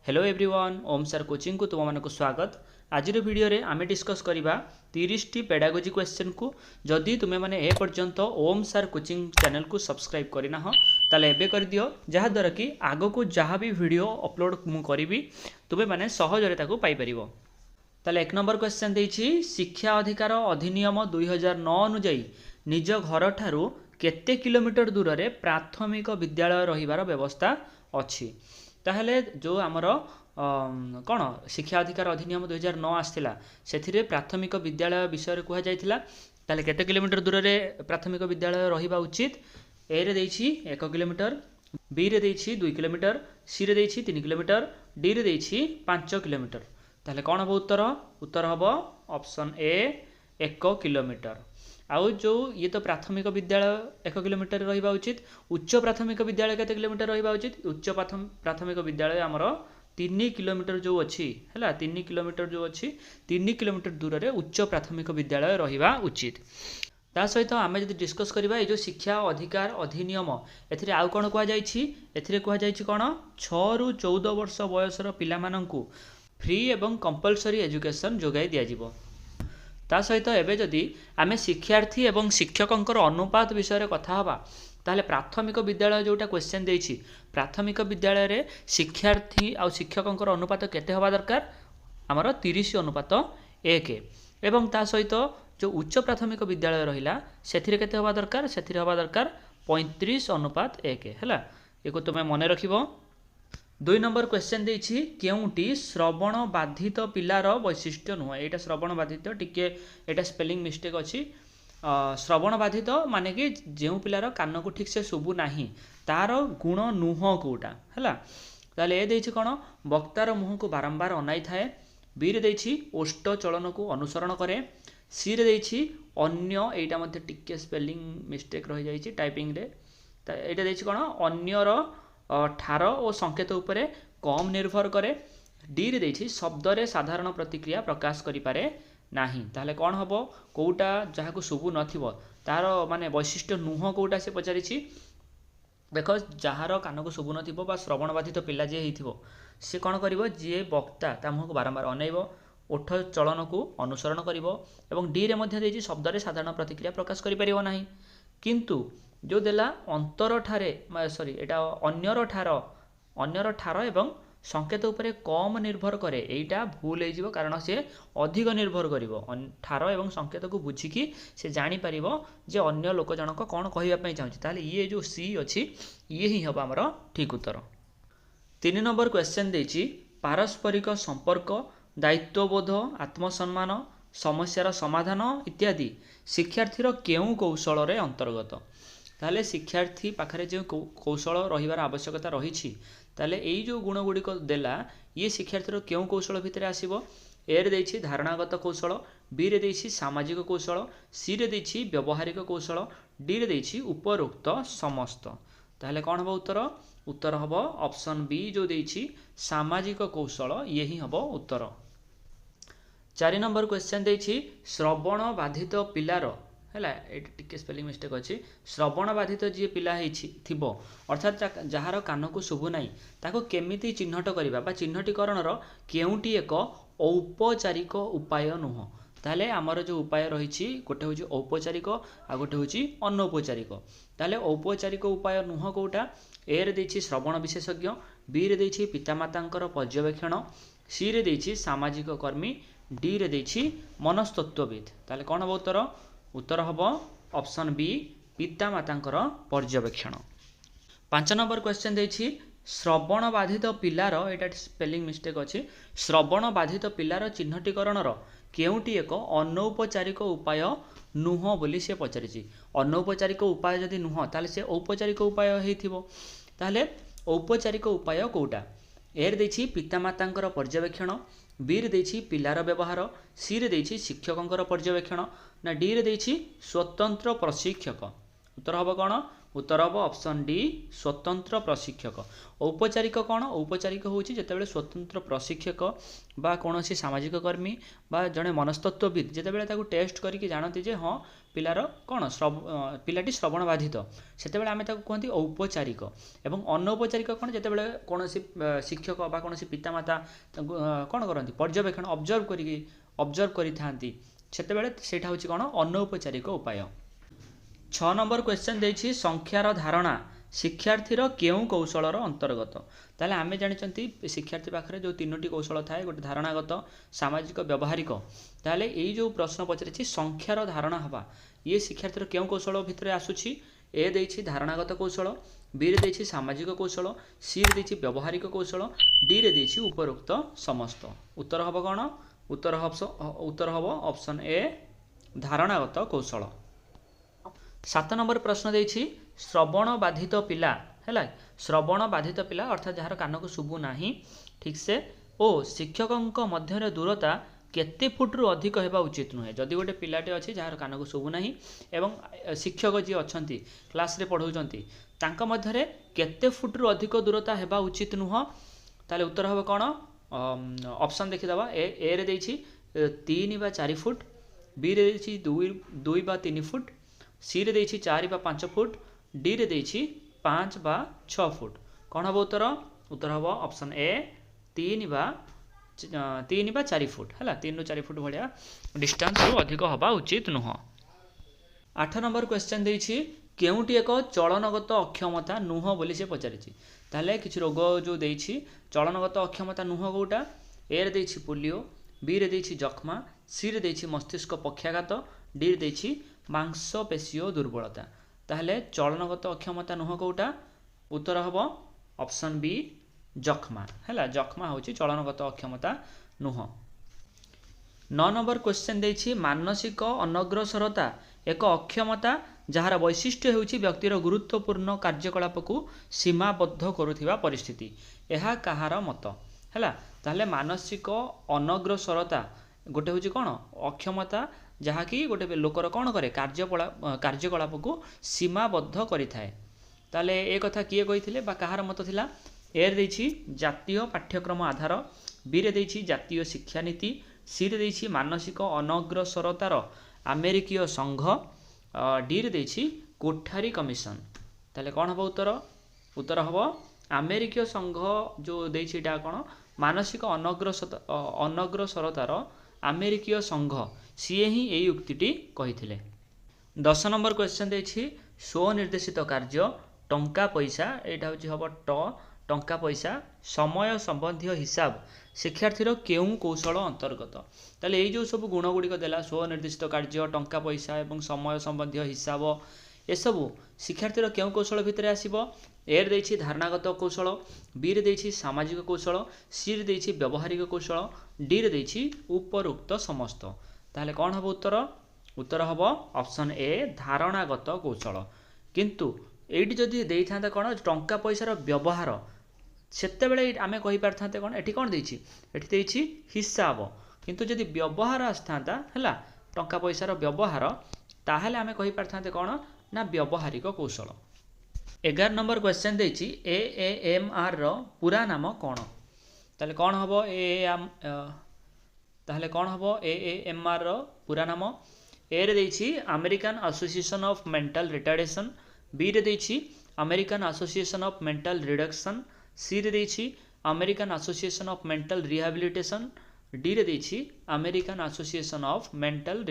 Hello everyone, ओम sir coaching को तुम मानक स्वागत। आज वीडियो रे आमे डिस्कस करिबा 30 टी पेडागोजी क्वेश्चन को। जदि तुमे माने ए पर्यंत ओम सर कोचिंग चैनल को सब्सक्राइब करना हो ताले एबे कर दियो, जहा द्वारा कि आगो को जहा भी वीडियो अपलोड मु करिबी तुमे माने सहजरे ताको पाई परिबो। ताले एक नंबर क्वेश्चन देछि, शिक्षा अधिकार अधिनियम 2009 अनुଯାयी निज घर ठारू केते किलोमीटर दूर रे प्राथमिक विद्यालय रहिबार व्यवस्था अछि। ताहले जो आमर कौन शिक्षा अधिकार अधिनियम 2009 आसला से प्राथमिक विद्यालय विषय कह जाइथिला। ताहले केते किलोमीटर दूर रे प्राथमिक विद्यालय रहिबा उचित। ए रे देछि 1 किलोमीटर, बी रे देछि 2 किलोमीटर, सी रे देछि 3 किलोमीटर, डी रे देछि 5 किलोमीटर। ताहले कौन हम उत्तर? उत्तर हम ऑप्शन ए 1 किलोमीटर। आउ जो ये तो प्राथमिक विद्यालय 1 किलोमीटर रहिबा उचित। उच्च प्राथमिक विद्यालय केते किलोमीटर रहिबा उचित? उच्च प्राथमिक विद्यालय आमर 3 किलोमीटर जो अच्छी है, 3 किलोमीटर जो अच्छी 3 किलोमीटर दूर रे उच्च प्राथमिक विद्यालय रहिबा उचित। ता सहित आमे जदि डिस्कस करिबा ए जो शिक्षा अधिकार अधिनियम एथिरे आउ कोन कहा जाइछि? एथिरे कहा जाइछि कोन 6 रु 14 वर्ष बयसर पिला माननकु फ्री एवं कंपलसरी एजुकेशन जोगाई दिया जिवो। ता सहित एबे जदि आमे शिक्षार्थी एवं शिक्षकंकर अनुपात विषय कथा हवा ताहले प्राथमिक विद्यालय जोटा क्वेश्चन देछि, प्राथमिक विद्यालय रे शिक्षार्थी आ शिक्षकंकर अनुपात केते हवा दरकार? हमर 30 अनुपात 1 एवं ता सहित जो उच्च प्राथमिक विद्यालय रहिला सेथिरे केते हवा दरकार? सेथिरे हवा दरकार 35 अनुपात 1 हैला। एको तुमे मने रखिबो। 2 नंबर क्वेश्चन देछि, केउटी श्रवण बाधित पिलार वैशिष्ट्य नुह। एटा श्रवण बाधित टिके एटा स्पेलिंग मिस्टेक अछि। श्रवण बाधित माने कि जेउ पिलार कान को ठीक से सुबु नाही तार गुण नुह कोटा हैला। ताले ए देछि कोन वक्तार मुह को बारंबार अनाई थाए। बी रे देछि ओष्ठ चलन को अनुसरण करे। सी रे देछि अन्य, एटा मध्ये टिके स्पेलिंग मिस्टेक रहि जाइछि टाइपिंग रे। एटा देछि कोन अन्यर ठार और संकेत उपरे कम निर्भर करे। डी रे देछि शब्द रे साधारण प्रतिक्रिया प्रकाश करि पारे नाही। ताहले कोन हबो? कोउटा जहा को सुबु नथिबो तार माने वैशिष्ट्य नुह कोउटा से पचारिछि। देखो जहार कान को सुबु नथिबो बा श्रवण बाधित पिला जे हेइथिबो से कोन करिवो? जे वक्ता ता मुह को बारंबार अनेइबो, ओठ चलन को अनुसरण करिवो एवं डी रे मध्ये देछि शब्द रे साधारण प्रतिक्रिया प्रकाश करि परिवो नाही। किंतु जो देला अंतर ठारे सॉरी एटा अन्यर ठार एवं संकेत उपरे कम निर्भर करे, एटा भूल हो जिवो कारण से अधिक निर्भर करिवो। ठार एवं संकेत को बुझिकी से जानि परिवो जे अन्य लोक जनक कोन कहिबा पई चाहछि। ताले ये जो सी अछि ये ही हबा हमर ठीक उत्तर। 3 नंबर क्वेश्चन देछि, पारस्परिक संपर्क, दायित्वबोध, आत्मसम्मान, समस्यार समाधान इत्यादि शिक्षार्थीर केउ कौशल रे अंतर्गत। ताले शिक्षार्थी पाखरे जो कौशल रहिबार आवश्यकता रही ताले एई जो गुण गुड़िक देला ये शिक्षार्थीर केउ कौशल भितर आसीबो? ए रे देछि धारणागत कौशल, बी रे देछि सामाजिक कौशल, सी रे देछि व्यवहारिक कौशल, डी रे देछि उपरोक्त समस्त। ताले कोन हबो उत्तर? उत्तर हबो ऑप्शन बी जो देछि सामाजिक कौशल, ये ही हबो उत्तर। 4 नंबर क्वेश्चन देछि, श्रवण बाधित पिलार हैला, एटा टिके स्पेलिंग मिस्टेक अछि। श्रवण बाधित जे पिला हेछि थिबो अर्थात जहार कान को सुबु नाही ताको केमिति चिन्हट करिबा बा चिन्हटीकरणर केउटी एक औपचारिक उपाय नुह। ताले हमर जो उपाय रहिछि गोटे होछि औपचारिक आ गोटे होछि अनौपचारिक। ताले औपचारिक उपाय नुह कोटा? ए रे देछि श्रवण विशेषज्ञ, बी रे देछि पितामातांकर पर्यवेक्षण, सी रे देछि सामाजिक कर्मी, डी रे देछि मनस्तत्वविद। ताले कोन हबो उत्तर? उत्तर हबो ऑप्शन बी पितामातांकर पर्यवेक्षण। 5 नंबर क्वेश्चन देछि, श्रवण बाधित पिलार, एटा स्पेलिंग मिस्टेक अछि, श्रवण बाधित पिलार चिन्हटीकरणर केउटी एक अनौपचारिक उपाय नुह बोली से पचारिछि। अनौपचारिक उपाय जदि नुह ताले से औपचारिक उपाय हेइथिबो। ताले औपचारिक उपाय कोउटा? ए रे देछि पितामातांकर पर्यवेक्षण, बी रे देछि पिलार व्यवहार, सी रे देछि शिक्षकंकर पर्यवेक्षण, ना डी रे देछि स्वतंत्र प्रशिक्षक। उत्तर हम कौन उत्तर हम ऑप्शन डी स्वतंत्र प्रशिक्षक। औपचारिक कौन औपचारिक हूँ जितेबाला स्वतंत्र प्रशिक्षक बा कौन सामाजिक कर्मी बा जड़े मनस्तत्वविद जितेबाला टेस्ट करके जानती जे हाँ पिलार कौन पिलाटी श्रवण बाधित से आम कहते औपचारिक। एवं अनौपचारिक कौन जितेबाला कौन शिक्षक बा कौन पितामाता कौन करती पर्यवेक्षण ऑब्जर्व करी से कौन अनौपचारिक उपाय। 6 नंबर क्वेश्चन देछि संख्यार धारणा शिक्षार्थीर केउं कौशलर अंतर्गत। ताले आमे जानिचंती शिक्षार्थी पाखरे जो 3टी कौशल थाए गोटे धारणागत सामाजिक व्यवहारिक ताले एई जो प्रश्न पचरिछि संख्यार धारणा हवा ये शिक्षार्थीर केउं कौशल भितरे आसुछि। ए देछि धारणागत कौशल, बी रे देछि सामाजिक कौशल, सी रे देछि व्यवहारिक कौशल, डी रे देछि उपरोक्त समस्त। उत्तर हबो कोन उत्तर हबो ऑप्शन ए धारणागत कौशल। 7 नंबर प्रश्न देछि श्रवण बाधित पिला है श्रवण बाधित पिला अर्थात जार कान को शुभु नाही ठीक से ओ शिक्षक मध्य दूरता केते फुट रु अधिक हेबा उचित नुहे। जदि गोटे पिलाटे अच्छी जार कान को शुभु नाही एवं शिक्षक जी अच्छा क्लास रे पढ़ाउछंती तांका मध्यरे केते फुट रु अधिक दूरता हेबा उचित नुह। ताले उत्तर हबो कोन ऑप्शन देखिदबा ए रे देछि 3 बा 4 फुट, बी रे देछि 2 बा 3 फुट, सी रे देछि 4 बा 5 फुट, डी रे देछि 5 बा 6 फुट। कौन हम उत्तर उत्तर हम ऑप्शन ए 3 बा 4 फुट है 3 रु 4 फुट भाया डिस्टेंस रु अधिक हवा उचित नुह। 8 नंबर क्वेश्चन देछि केउटी एक चलनगत अक्षमता नुह बोली से पचारिछि। ताले किछि रोग जो देछि चलनगत अक्षमता नुह कोटा ए रे देछि पोलियो, बी रे देछि जख्मा, सी रे देछि मस्तिष्क पक्षाघात, डी रे देछि मांसपेशीय दुर्बलता। ताहले चलनगत अक्षमता नुह कोटा उत्तर हम ऑप्शन बी जख्मा है जख्मा हूँ चलनगत अक्षमता नुह। 9 नंबर क्वेश्चन देछि मानसिक अनग्रसरता एक अक्षमता जार वैशिष्ट्य होउछि व्यक्तिर गुरुत्वपूर्ण कार्यकलाप को सीमाबद्ध करुथिबा परिस्थिति यह कहार मत है। ताहले मानसिक अनग्रसरता गोटे हूँ कौन अक्षमता जहाँकि गोटे लोकर कौन करे कार्यकलाप को सीमाबद्ध करिथाए। ताले ए कथा किए कहिथिले बा कहार मत थिला। ए रे देछि जातीय पाठ्यक्रम आधार, बी रे देछि जातीय शिक्षा नीति, सी रे देछि मानसिक अनग्रसरतार अमेरिकीय संघ, डी रे देछि कोठारी कमिशन। ताले कौन हम उत्तर उत्तर हम अमेरिकीय संघ जो देछि एटा कौन मानसिक अनग्रसरतार अमेरिकीय संघ सीए ही यही उक्तिटी कही। 10 नंबर क्वेश्चन देछि स्वनिर्देशित कार्य टंका पैसा यहाँ हूँ हम टंका पैसा समय संबंधी हिसाब शिक्षार्थीर केउं कौशल अंतर्गत। ताले ये जो सब गुण गुड़िक देला स्वनिर्देशित कार्य टंका पैसा एवं समय संबंधी हिसाब ये सब शिक्षार्थीर केउं कौशल भितर आसीबो। ए रे देछि धारणागत कौशल, बी रे देछि सामाजिक कौशल, सी रे देछि व्यवहारिक कौशल, डी रे देछि उपरोक्त समस्त। ताहले कौन हम उत्तर उत्तर हम ऑप्शन ए धारणागत कौशल। किंतु एटी जदि देई थांता कौन टंका पैसार व्यवहार सेतेबेले आमे कहि पारथांते कौन एठी कौन देछि एठी देछि हिसाब किंतु जदि व्यवहार आस्थांता हैला टंका पैसार व्यवहार ताहले आमे कहि पारथांते कौन ना व्यवहारिक कौशल। 11 नंबर क्वेश्चन देछि एएएमआर रो पूरा नाम कौन। ताहले कौन हबो ताहले कौन हबो एएएमआर रो पूरा नाम। ए रे देछि American Association of Mental Retardation, B रे देछि American Association of Mental Reduction, C रे देछि American Association of Mental Rehabilitation, D रे देछि American Association of Mental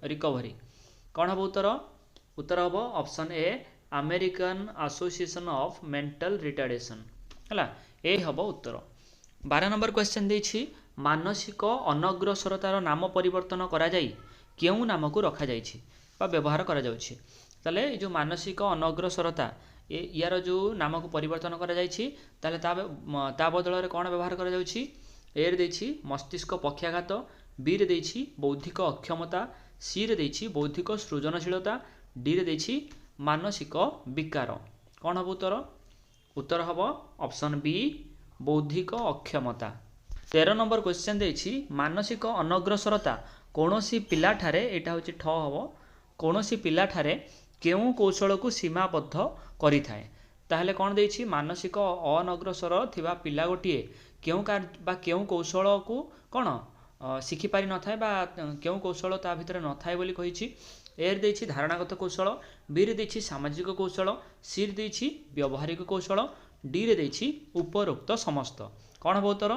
Recovery. कौन हम उत्तर उत्तर हम option A American Association of Mental Retardation है ए हम उत्तर। 12 नंबर क्वेश्चन देछि मानसिक अनग्रसरतार नाम परिवर्तन करा जाई केउं नाम को रखा जाइछि बा व्यवहार करा जाउछि। ताले जो मानसिक अनग्रसरता यार जो नाम को परिवर्तन करा जाइछि ताले ता बदल रे कोन व्यवहार करा जाउछि। ए रे देछि मस्तिष्क पक्षाघात, बी रे देछि बौद्धिक अक्षमता, सी रे देछि बौद्धिक सृजनशीलता, डी रे देछि मानसिक विकार। कौन हम उत्तर उत्तर हम ऑप्शन बी बौद्धिक अक्षमता। 13 नंबर क्वेश्चन देछि मानसिक अनग्रसरता कौनसी पिला ठारे एटा होछि ठ हबो कौनसी पिला ठारे केउं कौशल को सीमाबद्ध करिथाए ताहले कौन देछि मानसिक अनग्रसर थिबा पिला गोटिए केउं कौशल को कौन शिखि पारि न थाए बा केउं कौशल ता भितर न थाए बोली कहिछि। एर देछि धारणागत कौशल, बी रे देछि सामाजिक कौशल, सी रे देछि व्यवहारिक कौशल, डी रे देछि उपरोक्त समस्त। कौन हम उत्तर?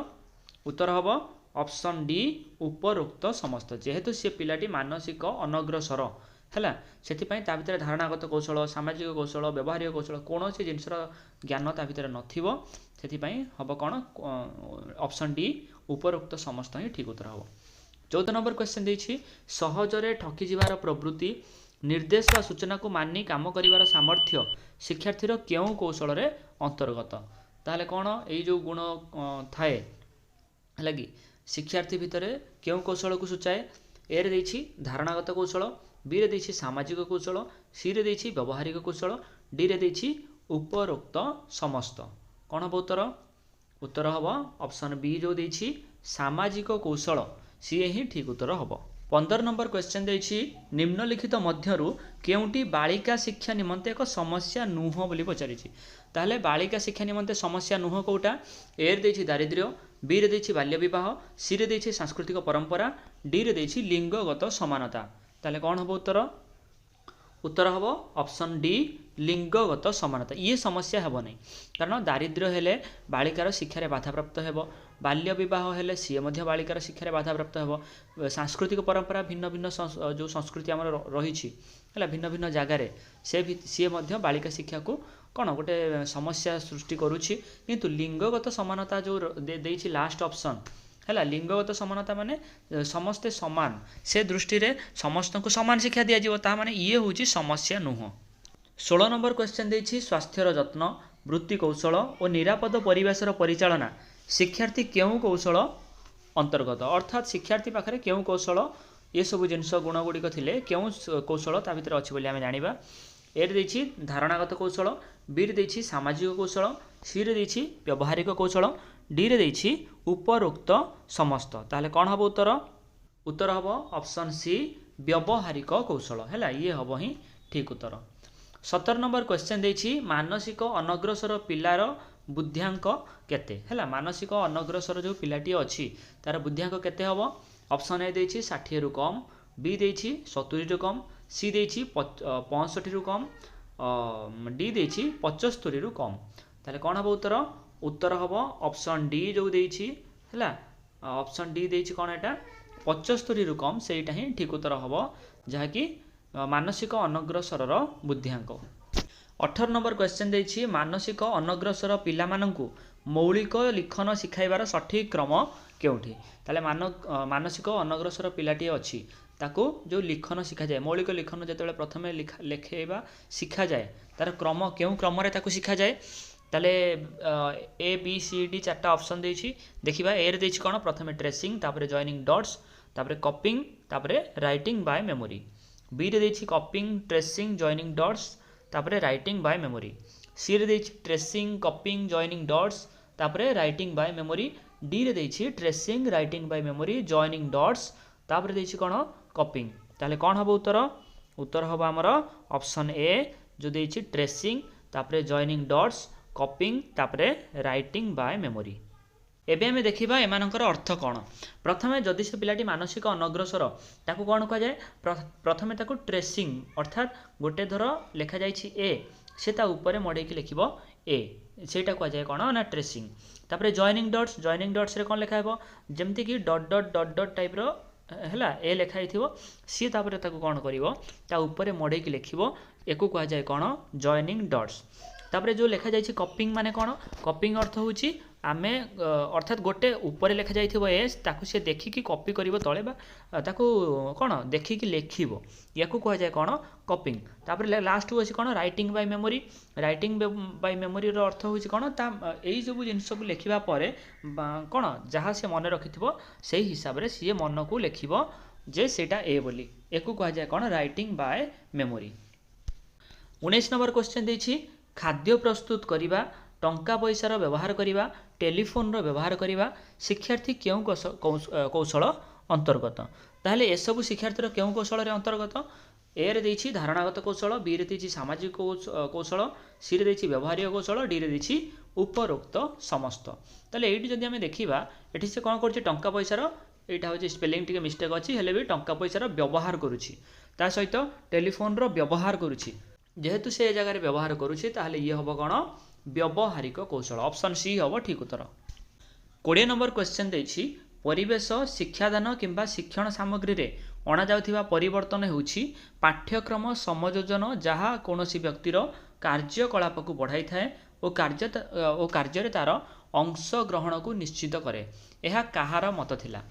उत्तर हम ऑप्शन डी उपरोक्त समस्त। जेहेतु सी पिलाटी मानसिक अनग्रसर है से ता भितर धारणागत कौशल, सामाजिक कौशल, व्यवहारिक कौशल कौन सी जिनसर ज्ञान ता भितर नथिबो से हम कौन ऑप्शन डी उपरोक्त समस्त ही ठीक उत्तर हम। 14 नंबर क्वेश्चन देछि सहजरे ठकी जिवार प्रवृत्ति, निर्देश व सूचना को मानि काम करिवार सामर्थ्य शिक्षार्थीर केउं कौशल रे अंतर्गत। ताहले कौन एई जो गुण थाए है कि शिक्षार्थी भितर केउं कौशल को सूचाए। ए रे देछि धारणागत कौशल, बी रे देछि सामाजिक कौशल, सी रे देछि व्यवहारिक कौशल, डी रे देछि उपरोक्त समस्त। कौन हम उत्तर? उत्तर हम ऑप्शन बी जो देछि सामाजिक कौशल सी ही ठीक उत्तर हम। 15 नंबर क्वेश्चन देछि निम्नलिखित मध्यरु केउंटी बालिका शिक्षा निमंते एक समस्या नुह बोली पचारिछि। ताहले बालिका शिक्षा निमंते समस्या नुह कोटा? ए रे देछि दारिद्र्य, बी रे देछि बाल्य विवाह, सी रे देछि सांस्कृतिक परंपरा, डी रे देछि लिंगगत समानता। ताहले कौन हम उत्तर? उत्तर हम ऑप्शन डी लिंगगत समानता। ये समस्या हेब नहीं कारण दारिद्र्य हेले बालिकार शिक्षार बाधाप्राप्त हेब, बाल्य विवाह हेले सी मध्य बालिकार शिक्षार बाधाप्राप्त हेब, सांस्कृतिक परंपरा भिन्न भिन्न जो संस्कृति आमर रही है भिन्न भिन्न जगार सी मध्य बालिका शिक्षा को कौन गोटे समस्या सृष्टि करुच्ची। किंतु लिंगगत समानता जो देछि लास्ट ऑप्शन है लिंगगत समानता माने समस्ते समान से दृष्टि रे समस्त को समान शिक्षा दिया जीवो ता माने ये होची समस्या नुह। 16 नंबर क्वेश्चन देछि स्वास्थ्यर जत्न, वृत्ति कौशल और निरापद परिवेशर परिचालना शिक्षार्थी केउं कौशल अंतर्गत। अर्थात शिक्षार्थी पाखरे केउं कौशल ये सब जिनस गुण गुड़िक थिले केउं कौशल ता भितर अछि बोली आमे जानिबा। ए रे देछि धारणागत कौशल, बी रे देछि सामाजिक कौशल, सी रे देछि व्यवहारिक कौशल, डी रे देछि उपरोक्त समस्त। ताहले कौन हम उत्तर? उत्तर हम ऑप्शन सी व्यवहारिक कौशल है ये हम ही ठीक उत्तर। 17 नंबर क्वेश्चन देछि मानसिक अनग्रसर पिलार बुद्धियांक केते है। मानसिक अनग्रसर जो पिलाटी अछि तार बुद्धियांक केते हबो? ऑप्शन ए देछि 60 रु कम, बी देछि 70 रु कम, सी देछि 65 रु कम, डी देछि 75 रु कम। ताहले कौन हम उत्तर? उत्तर हम ऑप्शन डी जो देछि है ऑप्शन डी देछि कौन एटा 75 रु कम सेटा ही ठीक उत्तर हम जहाँकि मानसिक अनग्रसर बुद्धियांक। 18 नंबर क्वेश्चन देछि मानसिक अनग्रसर पिला मानंकु मौलिक लिखन शिखाइबार सठिक क्रम केउठी। ताले मानसिक अनग्रसर पिलाटी अछि ताको जो लिखन शिखा जाए मौलिक लिखन जेतेबेले प्रथमे लेखेबा शिखा जाए तार क्रम केउं क्रम रे ताको शिखा जाए। ताले ए बी सी डी चारटा ऑप्शन देछि देखिबा। ए रे देछि कोन प्रथमे ट्रेसिंग, तापरे जॉइनिंग डॉट्स, तापरे कॉपिंग, तापरे राइटिंग बाय मेमोरी। बी रे देछि कॉपिंग, ट्रेसिंग, जॉइनिंग डॉट्स, तापरे राइटिंग बाय मेमोरी। सी रे देछि ट्रेसिंग, कॉपिंग, जॉइनिंग डॉट्स, तापरे राइटिंग बाय मेमोरी। डी रे देछि tracing, writing by memory, joining dots, तापरे देछि कोन कॉपिंग। ताले कोन हबो उत्तर? उत्तर हबो हमर ऑप्शन ए जो देछि ट्रेसिंग, तापरे जॉइनिंग डॉट्स, कॉपिंग, तापरे राइटिंग बाय मेमोरी। एबे हमें देखिबा एमानकर अर्थ कौन। प्रथमे जदि से पिलाटी मानसिक अनग्रसर ताकू कौन कह जाए? प्रथमे ताकू ट्रेसिंग अर्थात गोटे धर लेखा जाइछि ए से ता ऊपर मडेकी लिखिबो ए सेटा कह जाए कौन ना ट्रेसिंग। तापरे जॉइनिंग डॉट्स रे कौन लिखा हेबो जेमति कि dot dot dot dot type रो हैला ए लिखा हिथिबो सी तापरे ताकू कौन करिवो ता ऊपर मडेकी लिखिबो एको कह जाए कौन जॉइनिंग डॉट्स। तापरे जो लिखा जाइछि कॉपिंग माने कौन? कॉपिंग अर्थ होछि आमे अर्थात गोटे ऊपर लिखा जाइथिबो एस ताकू से देखिकी कॉपी करिवो तळे बा ताकू कौन देखिकी लेखिबो याकू कह जाए कौन कॉपिंग। तापरे लास्ट होछि कौन writing by memory. Writing by memory रो अर्थ होछि कौन ता एई सब जिंस को लेखिबा परे कौन जहाँ से मन रखिथिबो सेही हिसाब रे सीए मन को लेखिबो जे सेटा ए बोली याकू कह जाए कौन writing by memory. 19 number question देछि खाद्य प्रस्तुत करिबा, टंका पैसार व्यवहार करिबा, टेलीफोन रो व्यवहार करिबा शिक्षार्थी केउं कौशल अंतर्गत। ताहले ए सब शिक्षार्थी रो केउं कौशल रे अंतर्गत? ए रे देछि धारणागत कौशल, बी रे देछि सामाजिक कौशल, सी रे देछि व्यवहारिक कौशल, डी रे देछि उपरोक्त समस्त। ताले एठी जदि आमे देखिबा एठी से कोन करछि टंका पैसार एटा होछि स्पेलिंग टिके मिस्टेक अछि हेले भी टंका पैसार व्यवहार करूछि ता सहित टेलीफोन रो व्यवहार करूछि जेहेतु से जगह रे व्यवहार करूछि ताहले ये हबो कोन व्यवहारिक कौशल ऑप्शन सी हबो ठीक उत्तर। 20 नंबर क्वेश्चन देछि परिवेश शिक्षादान किंबा शिक्षण सामग्री रे अणा जाउथिबा परिवर्तन हेउछि पाठ्यक्रम समयोजन जहाँ कोनोसी व्यक्तिर कार्यकलाप को बढ़ाई थाए ओ कार्य तार अंश ग्रहण को निश्चित करे यह कहार मत थिला।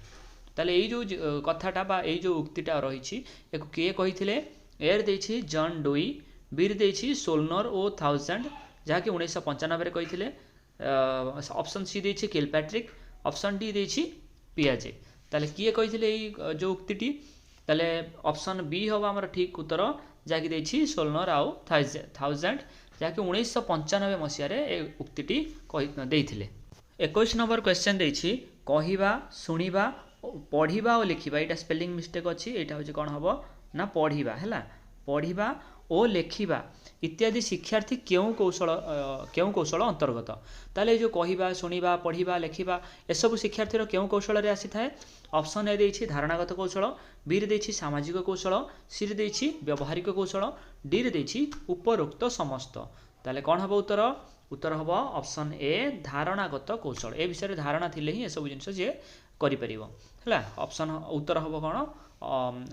ताले एई जो कथाटा बा एई जो उक्तिटा रहिछि एको के कहिथिले एर देछि जॉन डुई, बीर देछि सोलनर ओ थाउजेंड जहाँकि 1995 रे कहिथिले, ऑप्शन सी देछि किलपैट्रिक, ऑप्शन डी देछि पियाजे। ताले किए कहिथिले एई जो उक्तिटी ताले ऑप्शन बी हवा हमर ठीक उत्तर जहाँकि देछि सोलनर आउ थाउजेंड जहाँकि 1995 मसीह रे ए उक्तिटी कहि देइथिले। 21 नंबर क्वेश्चन देछि कहिबा सुनिबा पढ़िबा और लिखिबा एटा स्पेलिंग मिस्टेक अछि एटा होछि कोन हबो ना पढ़िबा हैला पढ़िबा ओ लेखिबा इत्यादि शिक्षार्थी केउ कौशल अंतर्गत। ताले जो कहिबा सुनिबा पढ़िबा लेखिबा एसबु शिक्षार्थी रो केउ कौशल रे आसी थाए। ऑप्शन ए देछि धारणागत कौशल, बी रे देछि सामाजिक कौशल, सी रे देछि व्यवहारिक कौशल, डी रे देछि उपरोक्त समस्त। ताले कोन हबो उत्तर उत्तर हबो ऑप्शन ए धारणागत कौशल। ए विषय रे धारणा थिले ही एसबु जिंस जे करि परिबो हैला ऑप्शन उत्तर हबो कोन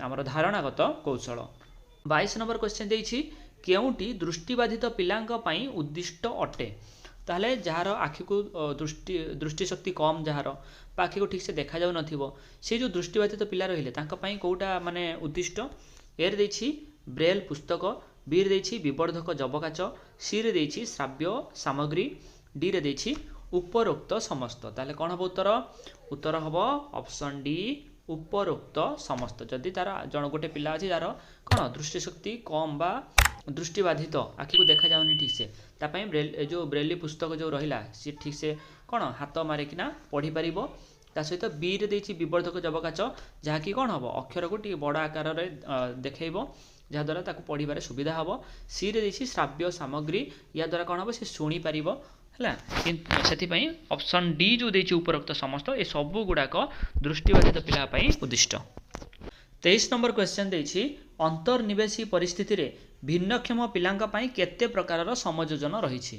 हमर धारणागत कौशल। 22 नंबर क्वेश्चन देछि केउटी दृष्टिबाधित पिलांक पई उद्दिष्ट अटे। ताहले जहार आखि को दृष्टिशक्ति कम जहार आखि को ठीक से देखा जाउ नथिबो से जो दृष्टिबाधित पिला रहिले तांका पई कोउटा माने उद्दिष्ट एर देछि ब्रेल पुस्तक, बी रे देछि विवर्धक जबकाच, सी रे देछि श्राव्य सामग्री, डी रे देछि उपरोक्त समस्त। ताहले कोन हबो उत्तर उत्तर हबो ऑप्शन डी उपरोक्त समस्त। जदि तार जन गोटे पिला अछि जार कोन दृष्टिशक्ति कम बा दृष्टिबाधित आखि को देखा जाउनी ठीक से ता पई जो ब्रेली पुस्तक जो रहिला से ठीक से कोन हाथ मारे किना पढ़ी परिबो। ता सहित बी रे देछि विवर्धक जबकाच जहाँकि कोन हबो अक्षर को टी बड़ आकार रे देखैबो जहा द्वारा ताको पढ़िबारे सुविधा हबो। सी रे देछि श्राव्य सामग्री या द्वारा कोन हबो से सुनी परिबो हैला सेति पई ऑप्शन डी जो देछि उपरोक्त समस्त ए सब गुडाक दृष्टिबाधित पिला पई उद्दिष्ट। 23 नंबर क्वेश्चन देछि अंतर्निवेशी परिस्थिति रे भिन्नक्षम पिलांका पई केते प्रकारर समयोजन रहिछि।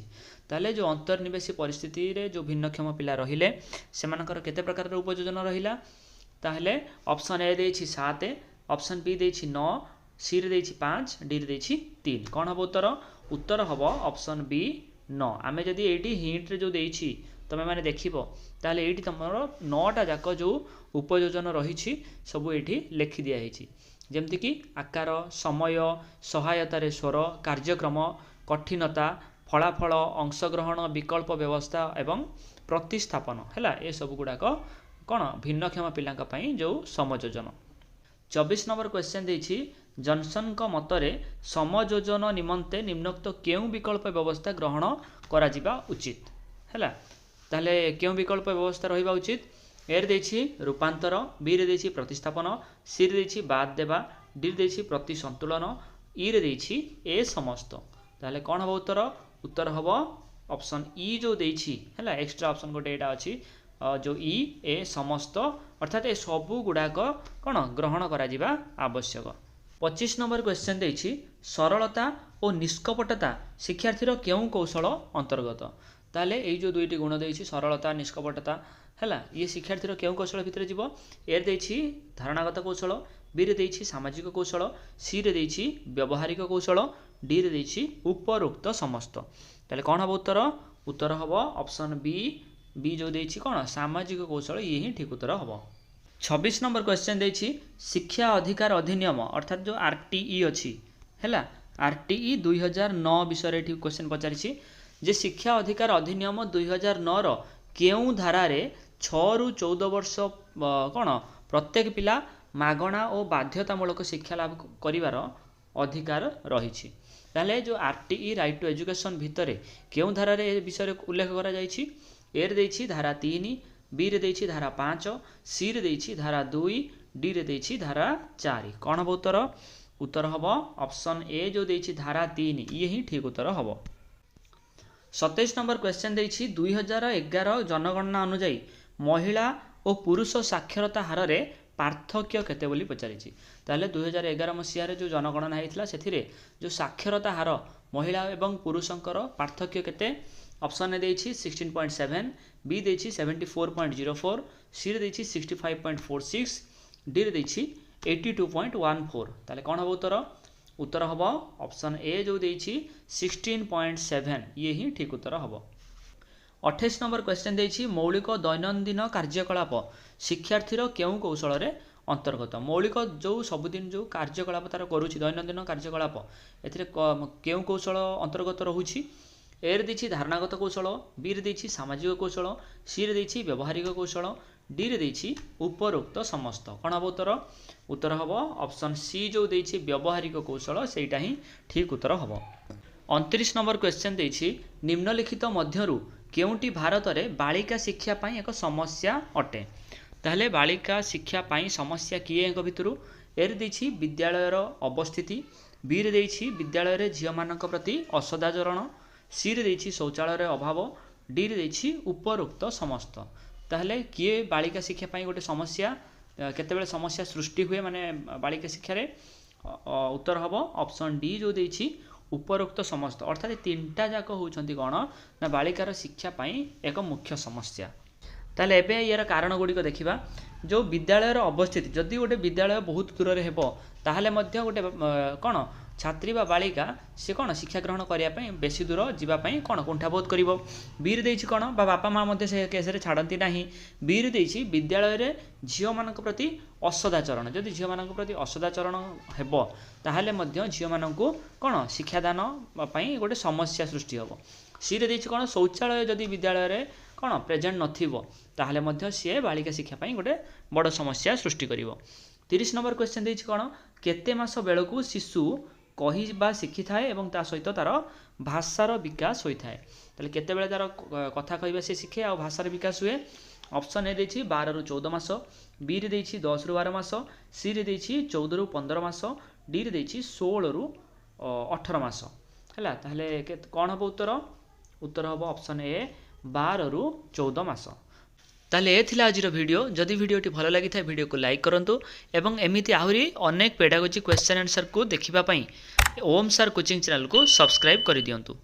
ताले जो अंतर्निवेशी परिस्थिति रे जो भिन्नक्षम पिला रहिले सेमानकर केते प्रकारर उपयोजन रहिला ताहले ऑप्शन ए देछि 7, ऑप्शन बी देछि 9, सी रे देछि 5, डी रे देछि 3। कोन हबो उत्तर उत्तर हबो ऑप्शन बी 9। आमे जदि एटी हिंट रे जो देछि तमे माने देखिबो ताले एटी तमरो 9टा जाक जो उपयोजन रहिछि सब एटी लिखि दिया हिछि जेमति कि आकार, समय, सहायता रे स्वर, कार्यक्रम, कठिनता, फलाफल, अंशग्रहण, विकल्प व्यवस्था एवं प्रतिस्थापन हैला ए सब गुडाक कोन भिन्नक्षम पिलांक पई जो समयोजन। 24 नंबर क्वेश्चन देछि जॉनसन का मतरे समयोजन निमंते निम्नोक्त केउ विकल्प व्यवस्था ग्रहण करा जिबा उचित हैला ताले केउ विकल्प व्यवस्था रहिबा उचित। एर देछि रूपांतर, बी रे देछि प्रतिस्थापन, सी रे देछि बाद देबा, डी रे देछि प्रतिसंतुलन, ई रे देछि ए समस्त। ताले कोन हबो उत्तर उत्तर हबो ऑप्शन ई जो देछि हैला एक्स्ट्रा ऑप्शन गोटे एटा अछि जो ई ए समस्त अर्थात ए सबु गुडाक कोन ग्रहण करा जिबा आवश्यक। 25 नंबर क्वेश्चन देछि सरलता और निष्कपटता शिक्षार्थीर केउ कौशल अंतर्गत। ताले एई जो दुईटी गुण देछि सरलता निष्कपटता हैला ये शिक्षार्थीर केउ कौशल भितर जीवो। एर देछि धारणागत कौशल, बी रे देछि सामाजिक कौशल, सी रे देछि व्यवहारिक कौशल, डी रे देछि उपरोक्त समस्त। ताले कोन हबो उत्तर उत्तर हबो ऑप्शन बी बी जो देछि कोन सामाजिक कौशल ये ही ठीक उत्तर हबो। 26 नंबर क्वेश्चन देछि शिक्षा अधिकार अधिनियम अर्थात जो आरटीई अछि हैला आरटीई 2009 विषय रे ठीक क्वेश्चन पचारिछि जे शिक्षा अधिकार अधिनियम 2009 रो केउ धारा रे 6 रु 14 वर्ष कोन प्रत्येक पिला मागणा और बाध्यतामूलक शिक्षा लाभ करिवार अधिकार रहिछि। ताले जो आरटीई राइट टू एजुकेशन भितरे केउ धारा रे विषय उल्लेख करा जाइछि। एर देछि धारा 3, बी रे देछि धारा 5, सी रे देछि धारा 2, डी रे देछि धारा 4। कोन हबो उत्तर उत्तर हम ऑप्शन ए जो देछि धारा 3 ये ही ठीक उत्तर हम। 27 नंबर क्वेश्चन देछि 2011 जनगणना अनुଯାयी महिला और पुरुष साक्षरता हार रे पार्थक्य केते बोली पचारिछि। ताले 2011 मसीह रे जो जनगणना हेइथिला सेथिरे जो साक्षरता हार महिला एवं पुरुषंकर पार्थक्य केते ऑप्शन ए देछि 16.7, बी देछि 74.04, सी रे देछि 65.46, डी रे देछि 82.14। ताले कोन हो उत्तर? उत्तर हम ऑप्शन ए जो देछि 16.7 ये ही ठीक उत्तर हम। 28 नंबर क्वेश्चन देछि मौलिक दैनंदिन कार्यकलाप शिक्षार्थीर केउ कौशल रे अंतर्गत। मौलिक जो सबुदिन जो कार्यकलाप तार करूछि दैनंदिन कार्यकलाप एथिरे केउ कौशल अंतर्गत रहुछि। ए रे देछि धारणागत कौशल, बी रे देछि सामाजिक कौशल, सी रे देछि व्यवहारिक कौशल, डी रे देछि उपरोक्त समस्त। कोन हो उत्तर? उत्तर हम ऑप्शन सी जो देछि व्यवहारिक कौशल सेटा ही ठीक उत्तर हम। 29 नंबर क्वेश्चन देछि निम्नलिखित मध्यरु केउंटी भारत रे बालिका शिक्षा पाई एक समस्या अटे। ताहले बालिका शिक्षा पाई समस्या किए एक भितरु ए रे देछि विद्यालयर अवस्थिति, बी रे देछि विद्यालय रे झियो मानक प्रति असदाचरण, सी रे देछि शौचालय अभाव, डी रे देछि उपरोक्त समस्त। ताहले किए बालिका शिक्षा पाई गोटे समस्या केतेबेले समस्या सृष्टि हुए माने बालिका शिक्षा रे? उत्तर हम ऑप्शन डी जो देछि उपरोक्त समस्त। अर्थात तीनटा जाक होउछंती कोन ना बालिकार शिक्षा पाई एक मुख्य समस्या। ताले एबे यार कारण गुडी को देखिबा। जो विद्यालयर अवस्थिति जदि गोटे विद्यालय बहुत दूर रे हेबो ताहले मध्य गोटे कोन छात्री बा बालिका से कोन शिक्षा ग्रहण करिया पई बेसी दूर जीवा पई कोन कुंठाबोध करिवो। बी रे देछि कोन बा बापा मां मध्ये से केस रे छाडंती नाही। बी रे देछि विद्यालय रे झियो मानक प्रति असदाचरण, जदि झियो मानक प्रति असदाचरण हेबो ताहले मध्य झियो मानकू कोन शिक्षादान पई गोटे समस्या सृष्टि हेबो। सी रे देछि कोन शौचालय जदि विद्यालय रे कोन प्रेजेंट नथिबो ताहले मध्य सी बालिका शिक्षा पई गोटे बड़ समस्या सृष्टि करिवो। 30 नंबर क्वेश्चन देछि कोन केते मास बेलकू शिशु कहिबा शिखि थाए एवं ता सहित तार भाषार विकास होई थाए। ताले केते बेले तार कथा कहिबा से शिखे आ भाषार विकास हुए। ऑप्शन ए देछि 12 रु 14 मास, बी रे देछि 10 रु 12 मास, सी रे देछि 14 रु 15 मास, डी रे देछि 16 रु 18 मास। हला ताले कोन हो उत्तर? उत्तर हो ऑप्शन ए 12 रु 14 मास। ताले ए थिला आजिर वीडियो। जदि वीडियोटी भल लगी था वीडियो को लाइक करंतु एवं एमिति आहुरी अनेक पेडागोजी क्वेश्चन आंसर को देखिबा पई ओम सर कोचिंग चैनल को सब्सक्राइब कर दियंतु।